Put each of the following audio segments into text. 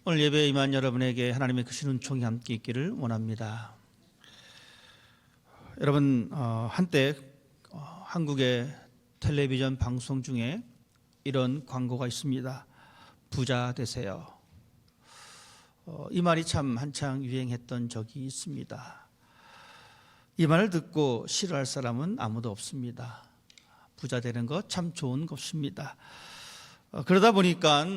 오늘 예배에 임한 여러분에게 하나님의 크신 은총이 함께 있기를 원합니다. 여러분, 한때 한국의 텔레비전 방송 중에 이런 광고가 있습니다. 부자 되세요. 이 말이 참 한창 유행했던 적이 있습니다. 이 말을 듣고 싫어할 사람은 아무도 없습니다. 부자 되는 것 참 좋은 것입니다. 그러다 보니까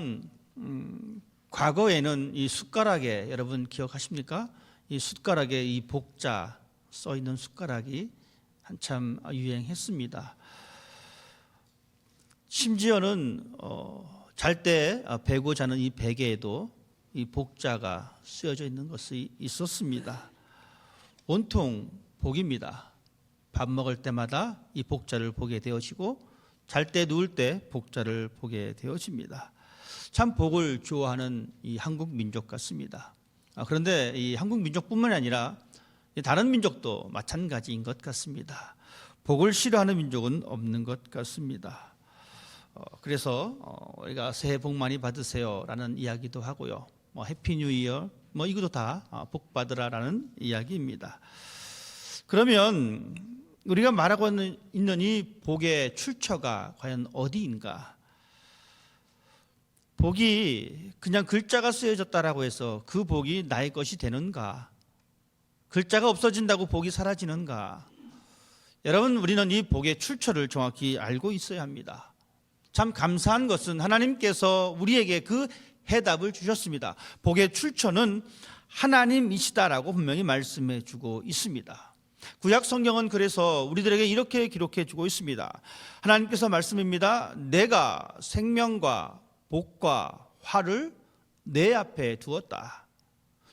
과거에는 이 숟가락에, 여러분 기억하십니까? 이 숟가락에 이 복자 써 있는 숟가락이 한참 유행했습니다. 심지어는 잘 때 베고 자는 이 베개에도 이 복자가 쓰여져 있는 것이 있었습니다. 온통 복입니다. 밥 먹을 때마다 이 복자를 보게 되어지고 잘 때 누울 때 복자를 보게 되어집니다. 참 복을 좋아하는 이 한국 민족 같습니다. 그런데 이 한국 민족뿐만이 아니라 다른 민족도 마찬가지인 것 같습니다. 복을 싫어하는 민족은 없는 것 같습니다. 그래서 우리가 새해 복 많이 받으세요라는 이야기도 하고요. 해피 뉴 이어 이것도 다 복 받으라라는 이야기입니다. 그러면 우리가 말하고 있는 이 복의 출처가 과연 어디인가? 복이 그냥 글자가 쓰여졌다라고 해서 그 복이 나의 것이 되는가? 글자가 없어진다고 복이 사라지는가? 여러분, 우리는 이 복의 출처를 정확히 알고 있어야 합니다. 참 감사한 것은 하나님께서 우리에게 그 해답을 주셨습니다. 복의 출처는 하나님이시다라고 분명히 말씀해 주고 있습니다. 구약 성경은 그래서 우리들에게 이렇게 기록해 주고 있습니다. 하나님께서 말씀입니다. 내가 생명과 복과 화를 내 앞에 두었다.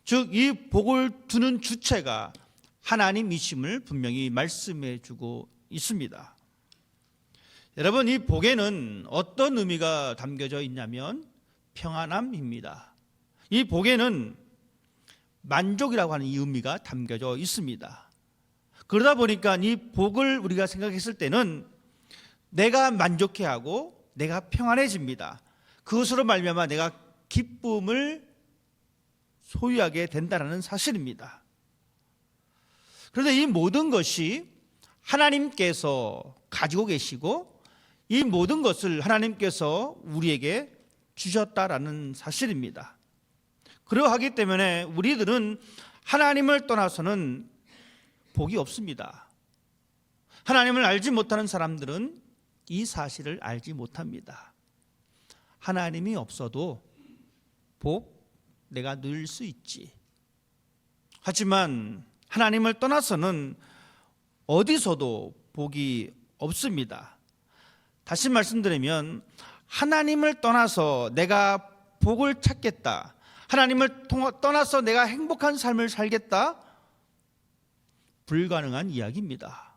즉, 이 복을 두는 주체가 하나님이심을 분명히 말씀해 주고 있습니다. 여러분, 이 복에는 어떤 의미가 담겨져 있냐면 평안함입니다. 이 복에는 만족이라고 하는 이 의미가 담겨져 있습니다. 그러다 보니까 이 복을 우리가 생각했을 때는 내가 만족해하고 내가 평안해집니다. 그것으로 말미암아 내가 기쁨을 소유하게 된다는 사실입니다. 그런데 이 모든 것이 하나님께서 가지고 계시고 이 모든 것을 하나님께서 우리에게 주셨다라는 사실입니다. 그러하기 때문에 우리들은 하나님을 떠나서는 복이 없습니다. 하나님을 알지 못하는 사람들은 이 사실을 알지 못합니다. 하나님이 없어도 복 내가 누릴 수 있지. 하지만 하나님을 떠나서는 어디서도 복이 없습니다. 다시 말씀드리면 하나님을 떠나서 내가 복을 찾겠다, 하나님을 떠나서 내가 행복한 삶을 살겠다, 불가능한 이야기입니다.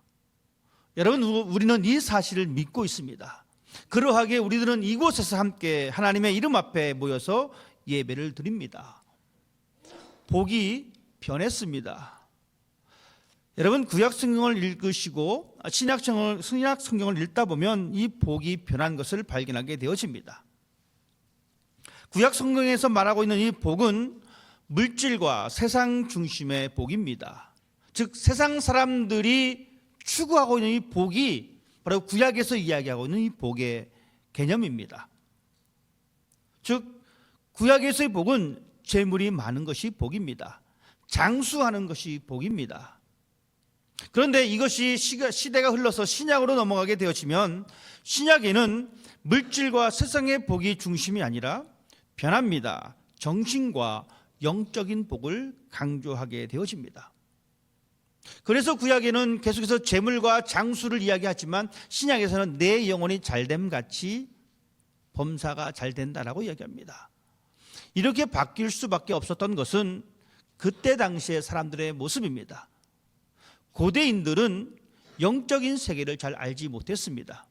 여러분, 우리는 이 사실을 믿고 있습니다. 그러하기에 우리들은 이곳에서 함께 하나님의 이름 앞에 모여서 예배를 드립니다. 복이 변했습니다. 여러분, 구약 성경을 읽으시고 신약 성경을 읽다 보면 이 복이 변한 것을 발견하게 되어집니다. 구약 성경에서 말하고 있는 이 복은 물질과 세상 중심의 복입니다. 즉, 세상 사람들이 추구하고 있는 이 복이 바로 구약에서 이야기하고 있는 이 복의 개념입니다. 즉, 구약에서의 복은 재물이 많은 것이 복입니다. 장수하는 것이 복입니다. 그런데 이것이 시대가 흘러서 신약으로 넘어가게 되어지면 신약에는 물질과 세상의 복이 중심이 아니라 변합니다. 정신과 영적인 복을 강조하게 되어집니다. 그래서 구약에는 계속해서 재물과 장수를 이야기하지만 신약에서는 내 영혼이 잘됨 같이 범사가 잘 된다라고 이야기합니다. 이렇게 바뀔 수밖에 없었던 것은 그때 당시의 사람들의 모습입니다. 고대인들은 영적인 세계를 잘 알지 못했습니다.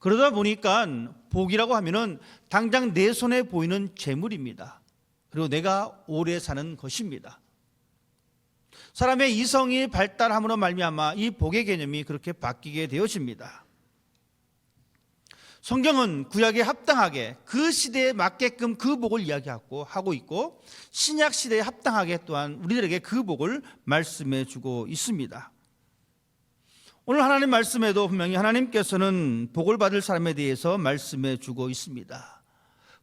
그러다 보니까 복이라고 하면은 당장 내 손에 보이는 재물입니다. 그리고 내가 오래 사는 것입니다. 사람의 이성이 발달함으로 말미암아 이 복의 개념이 그렇게 바뀌게 되어집니다. 성경은 구약에 합당하게 그 시대에 맞게끔 그 복을 이야기하고 있고, 신약 시대에 합당하게 또한 우리들에게 그 복을 말씀해 주고 있습니다. 오늘 하나님 말씀에도 분명히 하나님께서는 복을 받을 사람에 대해서 말씀해 주고 있습니다.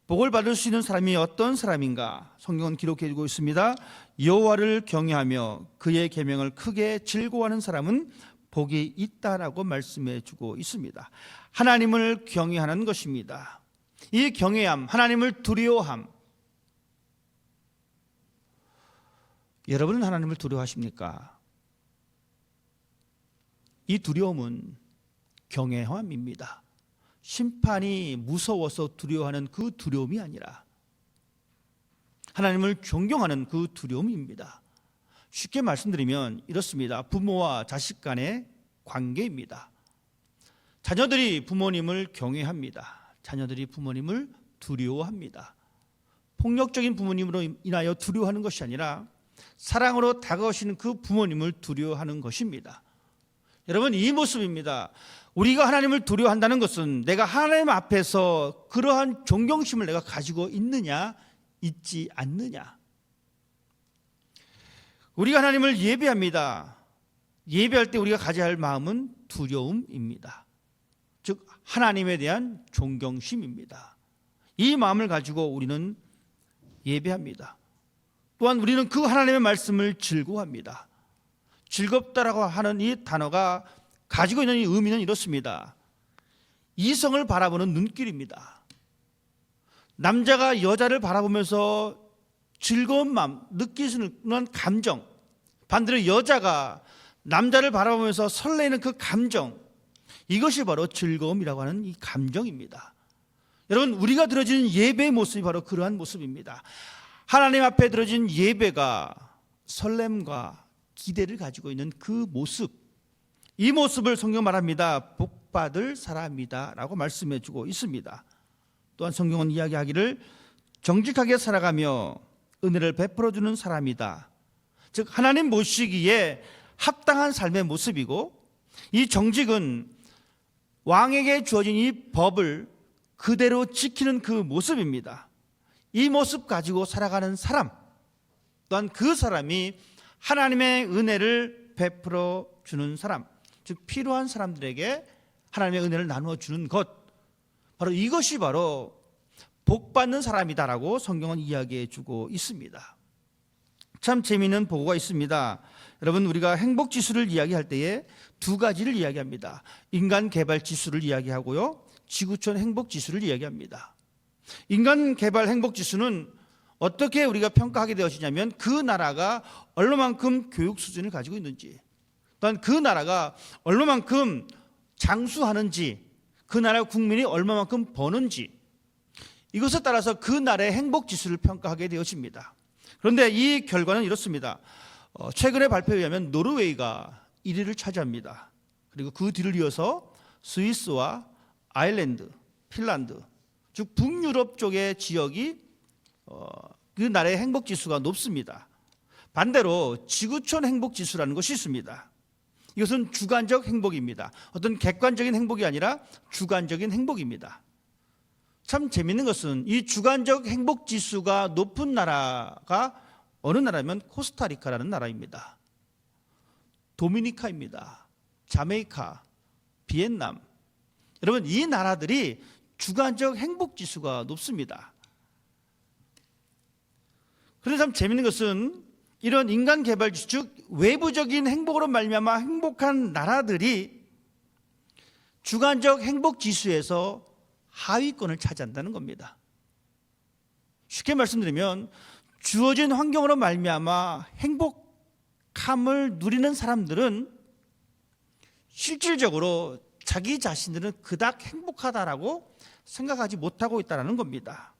복을 받을 수 있는 사람이 어떤 사람인가? 성경은 기록해 주고 있습니다. 여호와를 경외하며 그의 계명을 크게 즐거워하는 사람은 복이 있다라고 말씀해 주고 있습니다. 하나님을 경외하는 것입니다. 이 경외함, 하나님을 두려워함. 여러분은 하나님을 두려워하십니까? 이 두려움은 경외함입니다. 심판이 무서워서 두려워하는 그 두려움이 아니라 하나님을 존경하는 그 두려움입니다. 쉽게 말씀드리면 이렇습니다. 부모와 자식 간의 관계입니다. 자녀들이 부모님을 경외합니다. 자녀들이 부모님을 두려워합니다. 폭력적인 부모님으로 인하여 두려워하는 것이 아니라 사랑으로 다가오시는 그 부모님을 두려워하는 것입니다. 여러분, 이 모습입니다. 우리가 하나님을 두려워한다는 것은 내가 하나님 앞에서 그러한 존경심을 내가 가지고 있느냐, 있지 않느냐. 우리가 하나님을 예배합니다. 예배할 때 우리가 가져야 할 마음은 두려움입니다. 즉 하나님에 대한 존경심입니다. 이 마음을 가지고 우리는 예배합니다. 또한 우리는 그 하나님의 말씀을 즐거워합니다. 즐겁다라고 하는 이 단어가 가지고 있는 이 의미는 이렇습니다. 이성을 바라보는 눈길입니다. 남자가 여자를 바라보면서 즐거운 마음, 느낄 수 있는 감정, 반대로 여자가 남자를 바라보면서 설레는 그 감정, 이것이 바로 즐거움이라고 하는 이 감정입니다. 여러분, 우리가 드려지는 예배의 모습이 바로 그러한 모습입니다. 하나님 앞에 드려진 예배가 설렘과 기대를 가지고 있는 그 모습, 이 모습을 성경 말합니다. 복받을 사람이다 라고 말씀해 주고 있습니다. 또한 성경은 이야기하기를 정직하게 살아가며 은혜를 베풀어 주는 사람이다. 즉 하나님 모시기에 합당한 삶의 모습이고, 이 정직은 왕에게 주어진 이 법을 그대로 지키는 그 모습입니다. 이 모습 가지고 살아가는 사람, 또한 그 사람이 하나님의 은혜를 베풀어 주는 사람, 즉 필요한 사람들에게 하나님의 은혜를 나누어 주는 것, 바로 이것이 바로 복받는 사람이다라고 성경은 이야기해 주고 있습니다. 참 재미있는 보고가 있습니다. 여러분, 우리가 행복 지수를 이야기할 때에 두 가지를 이야기합니다. 인간 개발 지수를 이야기하고요, 지구촌 행복 지수를 이야기합니다. 인간 개발 행복 지수는 어떻게 우리가 평가하게 되어지냐면 그 나라가 얼마만큼 교육 수준을 가지고 있는지, 또한 그 나라가 얼마만큼 장수하는지, 그 나라 국민이 얼마만큼 버는지, 이것에 따라서 그 나라의 행복 지수를 평가하게 되어집니다. 그런데 이 결과는 이렇습니다. 최근의 발표에 의하면 노르웨이가 1위를 차지합니다. 그리고 그 뒤를 이어서 스위스와 아일랜드, 핀란드, 즉 북유럽 쪽의 지역이 그 나라의 행복 지수가 높습니다. 반대로 지구촌 행복 지수라는 것이 있습니다. 이것은 주관적 행복입니다. 어떤 객관적인 행복이 아니라 주관적인 행복입니다. 참 재미있는 것은 이 주관적 행복 지수가 높은 나라가 어느 나라면 코스타리카라는 나라입니다. 도미니카입니다. 자메이카, 비엔남. 여러분, 이 나라들이 주관적 행복 지수가 높습니다. 그런데 참 재미있는 것은 이런 인간 개발 지수, 즉 외부적인 행복으로 말미암아 행복한 나라들이 주관적 행복 지수에서 하위권을 차지한다는 겁니다. 쉽게 말씀드리면 주어진 환경으로 말미암아 행복함을 누리는 사람들은 실질적으로 자기 자신들은 그닥 행복하다라고 생각하지 못하고 있다는 겁니다.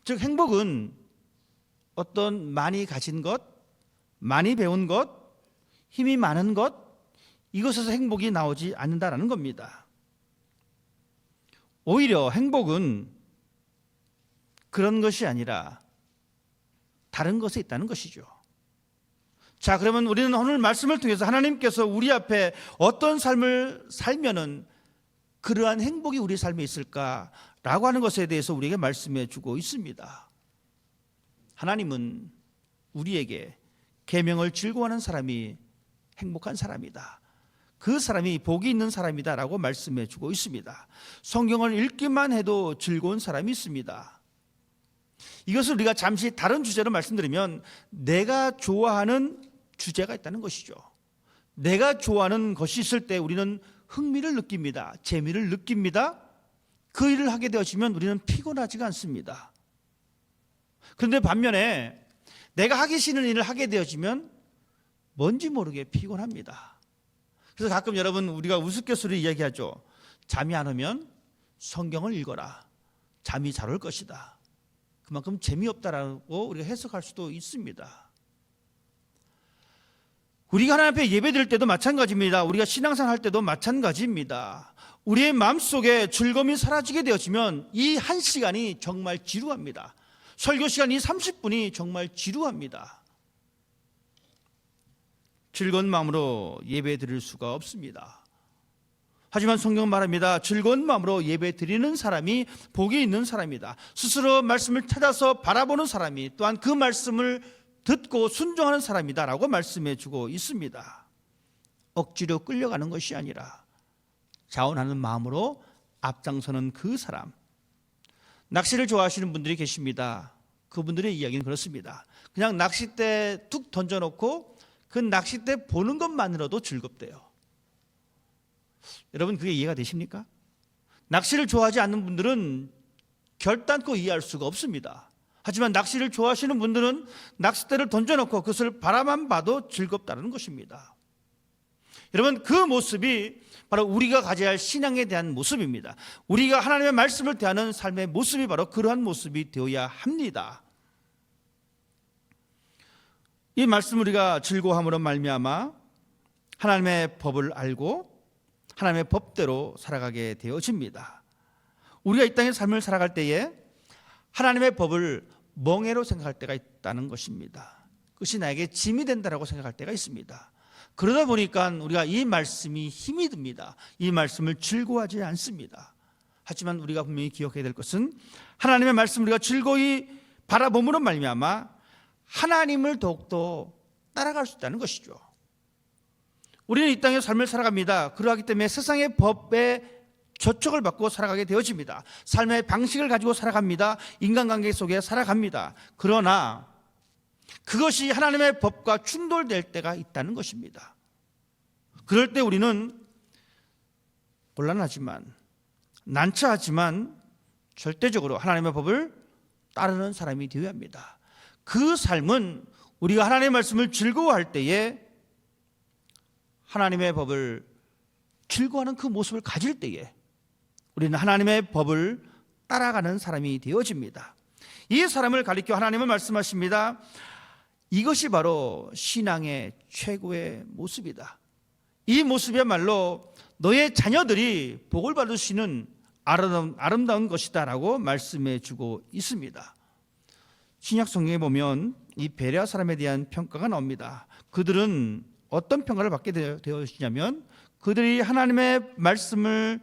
즉 행복은 어떤 많이 가진 것, 많이 배운 것, 힘이 많은 것, 이것에서 행복이 나오지 않는다는 겁니다. 오히려 행복은 그런 것이 아니라 다른 것에 있다는 것이죠. 자, 그러면 우리는 오늘 말씀을 통해서 하나님께서 우리 앞에 어떤 삶을 살면은 그러한 행복이 우리 삶에 있을까라고 하는 것에 대해서 우리에게 말씀해 주고 있습니다. 하나님은 우리에게 계명을 즐거워하는 사람이 행복한 사람이다, 그 사람이 복이 있는 사람이다 라고 말씀해 주고 있습니다. 성경을 읽기만 해도 즐거운 사람이 있습니다. 이것을 우리가 잠시 다른 주제로 말씀드리면, 내가 좋아하는 주제가 있다는 것이죠. 내가 좋아하는 것이 있을 때 우리는 흥미를 느낍니다. 재미를 느낍니다. 그 일을 하게 되어지면 우리는 피곤하지가 않습니다. 그런데 반면에 내가 하기 싫은 일을 하게 되어지면 뭔지 모르게 피곤합니다. 그래서 가끔 여러분, 우리가 우스갯소리 이야기하죠. 잠이 안 오면 성경을 읽어라. 잠이 잘 올 것이다. 그만큼 재미없다라고 우리가 해석할 수도 있습니다. 우리가 하나님 앞에 예배드릴 때도 마찬가지입니다. 우리가 신앙생활 할 때도 마찬가지입니다. 우리의 마음속에 즐거움이 사라지게 되어지면 이 한 시간이 정말 지루합니다. 설교 시간 이 30분이 정말 지루합니다. 즐거운 마음으로 예배 드릴 수가 없습니다. 하지만 성경은 말합니다. 즐거운 마음으로 예배 드리는 사람이 복이 있는 사람이다. 스스로 말씀을 찾아서 바라보는 사람이 또한 그 말씀을 듣고 순종하는 사람이다 라고 말씀해 주고 있습니다. 억지로 끌려가는 것이 아니라 자원하는 마음으로 앞장서는 그 사람. 낚시를 좋아하시는 분들이 계십니다. 그분들의 이야기는 그렇습니다. 그냥 낚싯대 툭 던져놓고 그 낚싯대 보는 것만으로도 즐겁대요. 여러분, 그게 이해가 되십니까? 낚시를 좋아하지 않는 분들은 결단코 이해할 수가 없습니다. 하지만 낚시를 좋아하시는 분들은 낚싯대를 던져놓고 그것을 바라만 봐도 즐겁다는 것입니다. 여러분, 그 모습이 바로 우리가 가져야 할 신앙에 대한 모습입니다. 우리가 하나님의 말씀을 대하는 삶의 모습이 바로 그러한 모습이 되어야 합니다. 이 말씀 우리가 즐거워함으로 말미암아 하나님의 법을 알고 하나님의 법대로 살아가게 되어집니다. 우리가 이 땅의 삶을 살아갈 때에 하나님의 법을 멍해로 생각할 때가 있다는 것입니다. 그것이 나에게 짐이 된다라고 생각할 때가 있습니다. 그러다 보니까 우리가 이 말씀이 힘이 듭니다. 이 말씀을 즐거워하지 않습니다. 하지만 우리가 분명히 기억해야 될 것은 하나님의 말씀을 우리가 즐거이 바라봄으로 말미암아 하나님을 더욱더 따라갈 수 있다는 것이죠. 우리는 이 땅의 삶을 살아갑니다. 그러하기 때문에 세상의 법에 저촉을 받고 살아가게 되어집니다. 삶의 방식을 가지고 살아갑니다. 인간관계 속에 살아갑니다. 그러나 그것이 하나님의 법과 충돌될 때가 있다는 것입니다. 그럴 때 우리는 곤란하지만, 난처하지만 절대적으로 하나님의 법을 따르는 사람이 되어야 합니다. 그 삶은 우리가 하나님의 말씀을 즐거워할 때에 하나님의 법을 즐거워하는 그 모습을 가질 때에 우리는 하나님의 법을 따라가는 사람이 되어집니다. 이 사람을 가리켜 하나님은 말씀하십니다. 이것이 바로 신앙의 최고의 모습이다. 이 모습이야말로 너의 자녀들이 복을 받을 수 있는 아름다운 것이다 라고 말씀해 주고 있습니다. 신약 성경에 보면 이 베레아 사람에 대한 평가가 나옵니다. 그들은 어떤 평가를 받게 되었냐면 그들이 하나님의 말씀을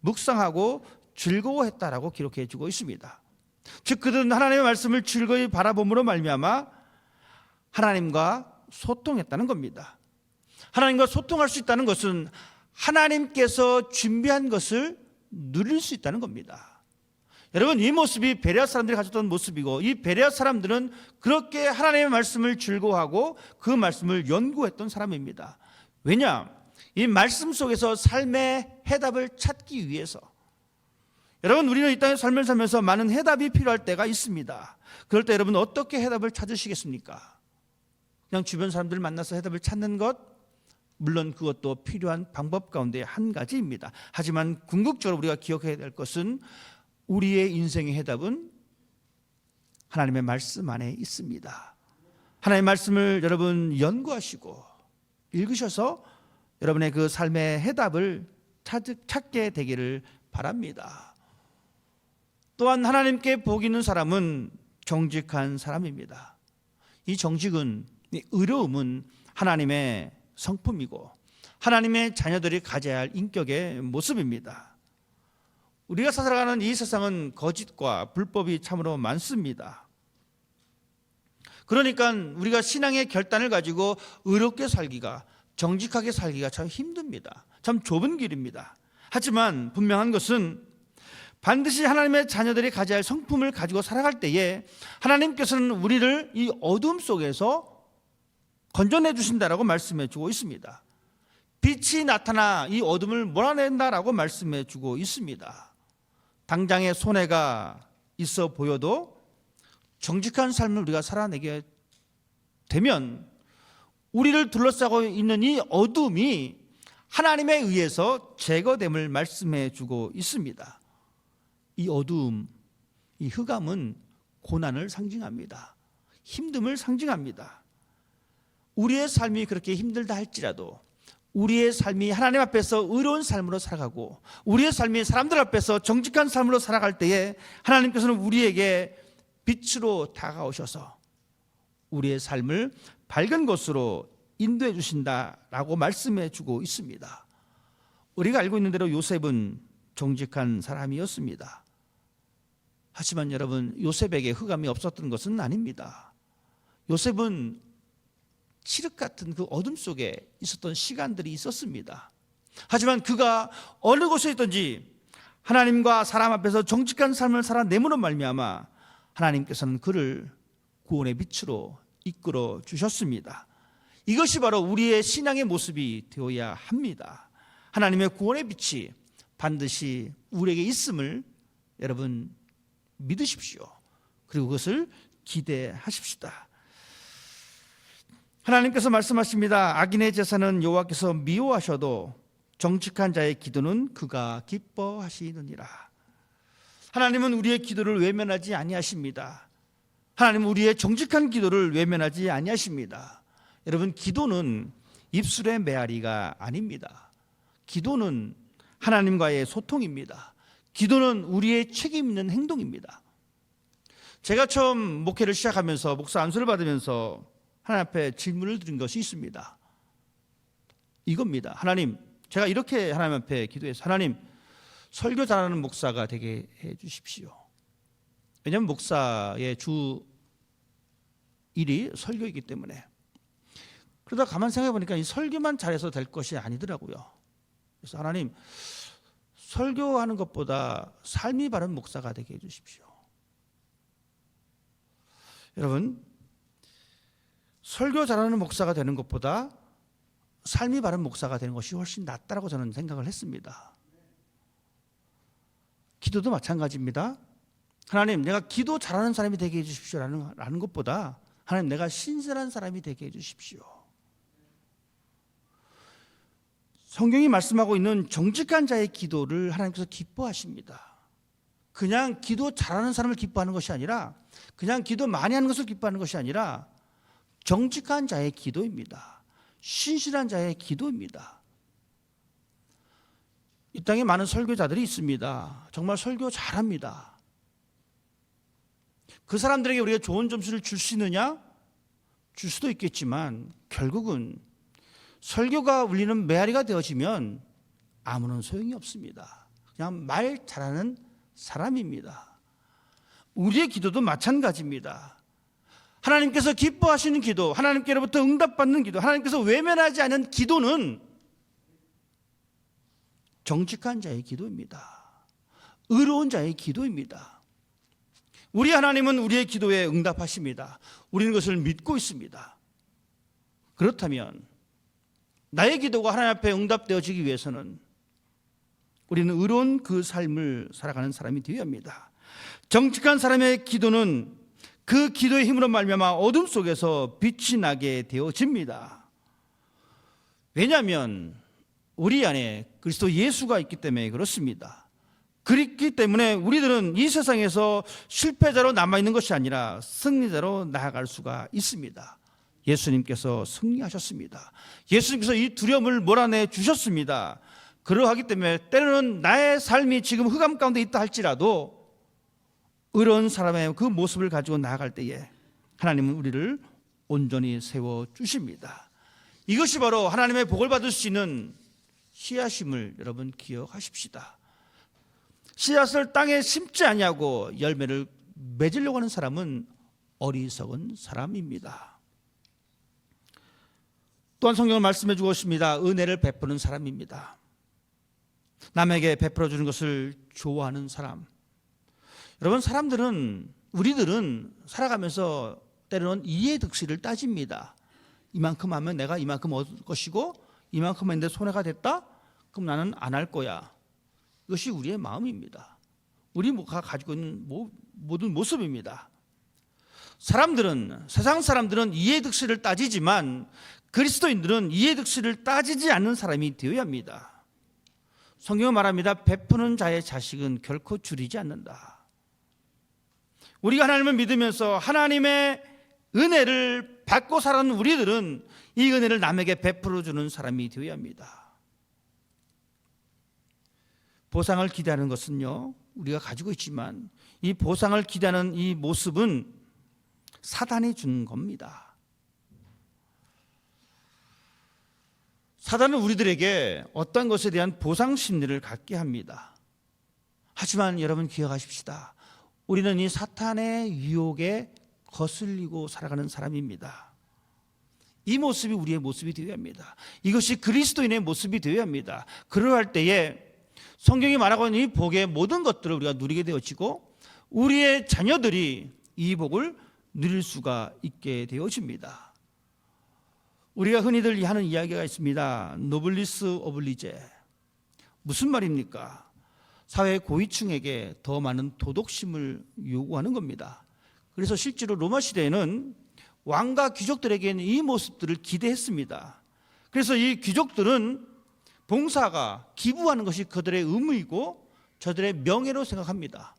묵상하고 즐거워했다라고 기록해 주고 있습니다. 즉 그들은 하나님의 말씀을 즐거이 바라봄으로 말미암아 하나님과 소통했다는 겁니다. 하나님과 소통할 수 있다는 것은 하나님께서 준비한 것을 누릴 수 있다는 겁니다. 여러분, 이 모습이 베레아 사람들이 가졌던 모습이고, 이 베레아 사람들은 그렇게 하나님의 말씀을 즐거워하고 그 말씀을 연구했던 사람입니다. 왜냐? 이 말씀 속에서 삶의 해답을 찾기 위해서. 여러분, 우리는 이 땅에 삶을 살면서 많은 해답이 필요할 때가 있습니다. 그럴 때 여러분 어떻게 해답을 찾으시겠습니까? 그냥 주변 사람들을 만나서 해답을 찾는 것, 물론 그것도 필요한 방법 가운데 한 가지입니다. 하지만 궁극적으로 우리가 기억해야 될 것은 우리의 인생의 해답은 하나님의 말씀 안에 있습니다. 하나님의 말씀을 여러분 연구하시고 읽으셔서 여러분의 그 삶의 해답을 찾게 되기를 바랍니다. 또한 하나님께 복 있는 사람은 정직한 사람입니다. 이 정직은, 이 의로움은 하나님의 성품이고 하나님의 자녀들이 가져야 할 인격의 모습입니다. 우리가 살아가는 이 세상은 거짓과 불법이 참으로 많습니다. 그러니까 우리가 신앙의 결단을 가지고 의롭게 살기가, 정직하게 살기가 참 힘듭니다. 참 좁은 길입니다. 하지만 분명한 것은 반드시 하나님의 자녀들이 가져야 할 성품을 가지고 살아갈 때에 하나님께서는 우리를 이 어둠 속에서 건져내 주신다라고 말씀해 주고 있습니다. 빛이 나타나 이 어둠을 몰아낸다라고 말씀해 주고 있습니다. 당장의 손해가 있어 보여도 정직한 삶을 우리가 살아내게 되면 우리를 둘러싸고 있는 이 어둠이 하나님에 의해서 제거됨을 말씀해 주고 있습니다. 이 어두움, 이 흑암은 고난을 상징합니다. 힘듦을 상징합니다. 우리의 삶이 그렇게 힘들다 할지라도 우리의 삶이 하나님 앞에서 의로운 삶으로 살아가고 우리의 삶이 사람들 앞에서 정직한 삶으로 살아갈 때에 하나님께서는 우리에게 빛으로 다가오셔서 우리의 삶을 밝은 곳으로 인도해 주신다라고 말씀해 주고 있습니다. 우리가 알고 있는 대로 요셉은 정직한 사람이었습니다. 하지만 여러분, 요셉에게 흑암이 없었던 것은 아닙니다. 요셉은 칠흑 같은 그 어둠 속에 있었던 시간들이 있었습니다. 하지만 그가 어느 곳에 있든지 하나님과 사람 앞에서 정직한 삶을 살아내므로 말미암아 하나님께서는 그를 구원의 빛으로 이끌어 주셨습니다. 이것이 바로 우리의 신앙의 모습이 되어야 합니다. 하나님의 구원의 빛이 반드시 우리에게 있음을 여러분 믿으십시오. 그리고 그것을 기대하십시다. 하나님께서 말씀하십니다. 악인의 제사는 여호와께서 미워하셔도 정직한 자의 기도는 그가 기뻐하시느니라. 하나님은 우리의 기도를 외면하지 아니하십니다. 하나님은 우리의 정직한 기도를 외면하지 아니하십니다. 여러분, 기도는 입술의 메아리가 아닙니다. 기도는 하나님과의 소통입니다. 기도는 우리의 책임 있는 행동입니다. 제가 처음 목회를 시작하면서 목사 안수를 받으면서 하나님 앞에 질문을 드린 것이 있습니다. 이겁니다. 하나님, 제가 이렇게 하나님 앞에 기도해서 하나님, 설교 잘하는 목사가 되게 해 주십시오. 왜냐하면 목사의 주 일이 설교이기 때문에. 그러다 가만 생각해 보니까 이 설교만 잘해서 될 것이 아니더라고요. 그래서 하나님, 설교하는 것보다 삶이 바른 목사가 되게 해 주십시오. 여러분, 설교 잘하는 목사가 되는 것보다 삶이 바른 목사가 되는 것이 훨씬 낫다라고 저는 생각을 했습니다. 기도도 마찬가지입니다. 하나님, 내가 기도 잘하는 사람이 되게 해 주십시오라는 것보다 하나님, 내가 신실한 사람이 되게 해 주십시오. 성경이 말씀하고 있는 정직한 자의 기도를 하나님께서 기뻐하십니다. 그냥 기도 잘하는 사람을 기뻐하는 것이 아니라, 그냥 기도 많이 하는 것을 기뻐하는 것이 아니라 정직한 자의 기도입니다. 신실한 자의 기도입니다. 이 땅에 많은 설교자들이 있습니다. 정말 설교 잘합니다. 그 사람들에게 우리가 좋은 점수를 줄 수 있느냐? 줄 수도 있겠지만 결국은 설교가 울리는 메아리가 되어지면 아무런 소용이 없습니다. 그냥 말 잘하는 사람입니다. 우리의 기도도 마찬가지입니다. 하나님께서 기뻐하시는 기도, 하나님께로부터 응답받는 기도, 하나님께서 외면하지 않은 기도는 정직한 자의 기도입니다. 의로운 자의 기도입니다. 우리 하나님은 우리의 기도에 응답하십니다. 우리는 그것을 믿고 있습니다. 그렇다면 나의 기도가 하나님 앞에 응답되어지기 위해서는 우리는 의로운 그 삶을 살아가는 사람이 되어야 합니다. 정직한 사람의 기도는 그 기도의 힘으로 말미암아 어둠 속에서 빛이 나게 되어집니다. 왜냐하면 우리 안에 그리스도 예수가 있기 때문에 그렇습니다. 그렇기 때문에 우리들은 이 세상에서 실패자로 남아있는 것이 아니라 승리자로 나아갈 수가 있습니다. 예수님께서 승리하셨습니다. 예수님께서 이 두려움을 몰아내 주셨습니다. 그러하기 때문에 때로는 나의 삶이 지금 흑암 가운데 있다 할지라도 의로운 사람의 그 모습을 가지고 나아갈 때에 하나님은 우리를 온전히 세워주십니다. 이것이 바로 하나님의 복을 받을 수 있는 희하심을 여러분 기억하십시다. 씨앗을 땅에 심지 아니하고 열매를 맺으려고 하는 사람은 어리석은 사람입니다. 또한 성경을 말씀해 주고 있습니다. 은혜를 베푸는 사람입니다. 남에게 베풀어 주는 것을 좋아하는 사람. 여러분, 우리들은 살아가면서 때로는 이해 득실을 따집니다. 이만큼 하면 내가 이만큼 얻을 것이고 이만큼 했는데 손해가 됐다? 그럼 나는 안 할 거야. 이것이 우리의 마음입니다. 우리가 가지고 있는 모든 모습입니다. 세상 사람들은 이해 득실을 따지지만 그리스도인들은 이해 득실을 따지지 않는 사람이 되어야 합니다. 성경은 말합니다. 베푸는 자의 자식은 결코 줄이지 않는다. 우리가 하나님을 믿으면서 하나님의 은혜를 받고 살아가는 우리들은 이 은혜를 남에게 베풀어 주는 사람이 되어야 합니다. 보상을 기대하는 것은요, 우리가 가지고 있지만 이 보상을 기대하는 이 모습은 사단이 준 겁니다. 사단은 우리들에게 어떤 것에 대한 보상 심리를 갖게 합니다. 하지만 여러분 기억하십시다. 우리는 이 사탄의 유혹에 거슬리고 살아가는 사람입니다. 이 모습이 우리의 모습이 되어야 합니다. 이것이 그리스도인의 모습이 되어야 합니다. 그러할 때에 성경이 말하고 있는 이 복의 모든 것들을 우리가 누리게 되어지고 우리의 자녀들이 이 복을 누릴 수가 있게 되어집니다. 우리가 흔히들 하는 이야기가 있습니다. 노블리스 오블리제. 무슨 말입니까? 사회 고위층에게 더 많은 도덕심을 요구하는 겁니다. 그래서 실제로 로마 시대에는 왕과 귀족들에게는 이 모습들을 기대했습니다. 그래서 이 귀족들은 봉사가 기부하는 것이 그들의 의무이고 저들의 명예로 생각합니다.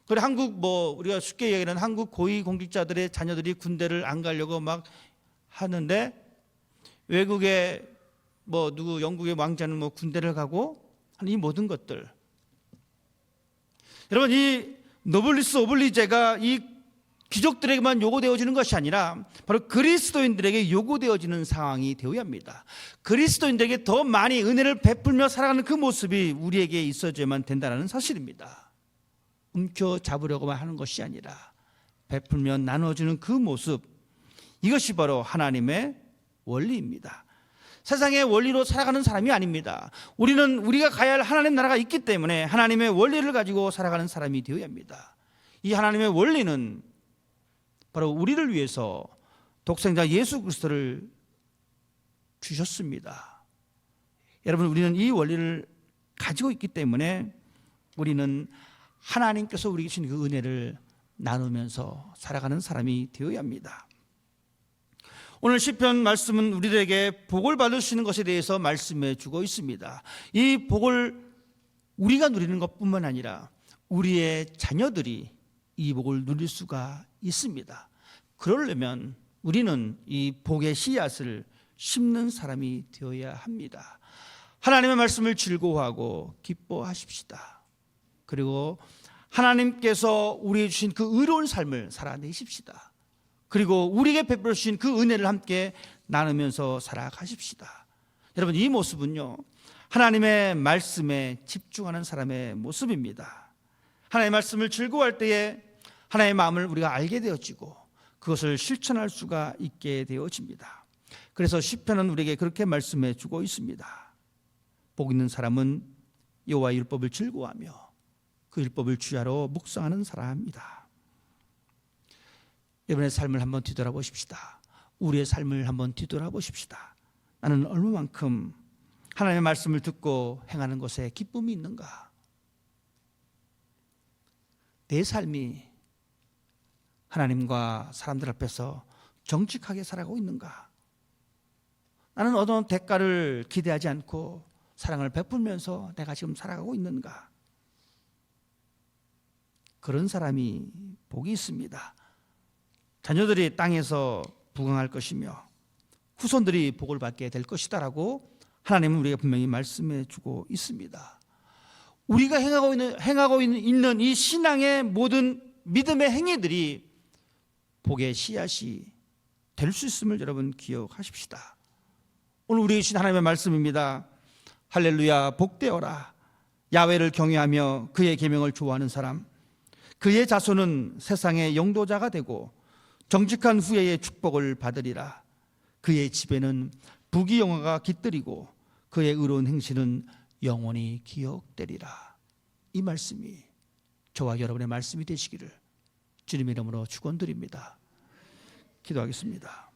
그래 우리가 쉽게 얘기하는 한국 고위 공직자들의 자녀들이 군대를 안 가려고 막 하는데 외국의 영국의 왕자는 군대를 가고 하는 이 모든 것들. 여러분, 이 노블리스 오블리제가 이 귀족들에게만 요구되어지는 것이 아니라 바로 그리스도인들에게 요구되어지는 상황이 되어야 합니다. 그리스도인들에게 더 많이 은혜를 베풀며 살아가는 그 모습이 우리에게 있어야만 된다는 사실입니다. 움켜잡으려고만 하는 것이 아니라 베풀며 나눠주는 그 모습, 이것이 바로 하나님의 원리입니다. 세상의 원리로 살아가는 사람이 아닙니다. 우리가 가야 할 하나님 나라가 있기 때문에 하나님의 원리를 가지고 살아가는 사람이 되어야 합니다. 이 하나님의 원리는 바로 우리를 위해서 독생자 예수 그리스도를 주셨습니다. 여러분, 우리는 이 원리를 가지고 있기 때문에 우리는 하나님께서 우리에게 주신 그 은혜를 나누면서 살아가는 사람이 되어야 합니다. 오늘 시편 말씀은 우리들에게 복을 받을 수 있는 것에 대해서 말씀해 주고 있습니다. 이 복을 우리가 누리는 것뿐만 아니라 우리의 자녀들이 이 복을 누릴 수가 있습니다. 그러려면 우리는 이 복의 씨앗을 심는 사람이 되어야 합니다. 하나님의 말씀을 즐거워하고 기뻐하십시다. 그리고 하나님께서 우리에게 주신 그 의로운 삶을 살아내십시다. 그리고 우리에게 베풀어 주신 그 은혜를 함께 나누면서 살아가십시다. 여러분, 이 모습은요, 하나님의 말씀에 집중하는 사람의 모습입니다. 하나님의 말씀을 즐거워할 때에 하나님의 마음을 우리가 알게 되어지고 그것을 실천할 수가 있게 되어집니다. 그래서 시편은 우리에게 그렇게 말씀해 주고 있습니다. 복 있는 사람은 여호와의 율법을 즐거워하며 그 율법을 주야로 묵상하는 사람입니다. 여러분의 삶을 한번 뒤돌아보십시다. 우리의 삶을 한번 뒤돌아보십시다. 나는 얼마만큼 하나님의 말씀을 듣고 행하는 것에 기쁨이 있는가? 내 삶이 하나님과 사람들 앞에서 정직하게 살아가고 있는가? 나는 어떤 대가를 기대하지 않고 사랑을 베풀면서 내가 지금 살아가고 있는가? 그런 사람이 복이 있습니다. 자녀들이 땅에서 부강할 것이며 후손들이 복을 받게 될 것이다라고 하나님은 우리에게 분명히 말씀해 주고 있습니다. 우리가 행하고 있는 이 신앙의 모든 믿음의 행위들이 복의 씨앗이 될 수 있음을 여러분 기억하십시다. 오늘 우리에게 주신 하나님의 말씀입니다. 할렐루야, 복되어라. 야훼를 경외하며 그의 계명을 좋아하는 사람, 그의 자손은 세상의 영도자가 되고 정직한 후에의 축복을 받으리라. 그의 집에는 부귀영화가 깃들이고 그의 의로운 행실은 영원히 기억되리라. 이 말씀이 저와 여러분의 말씀이 되시기를 주님의 이름으로 축원드립니다. 기도하겠습니다.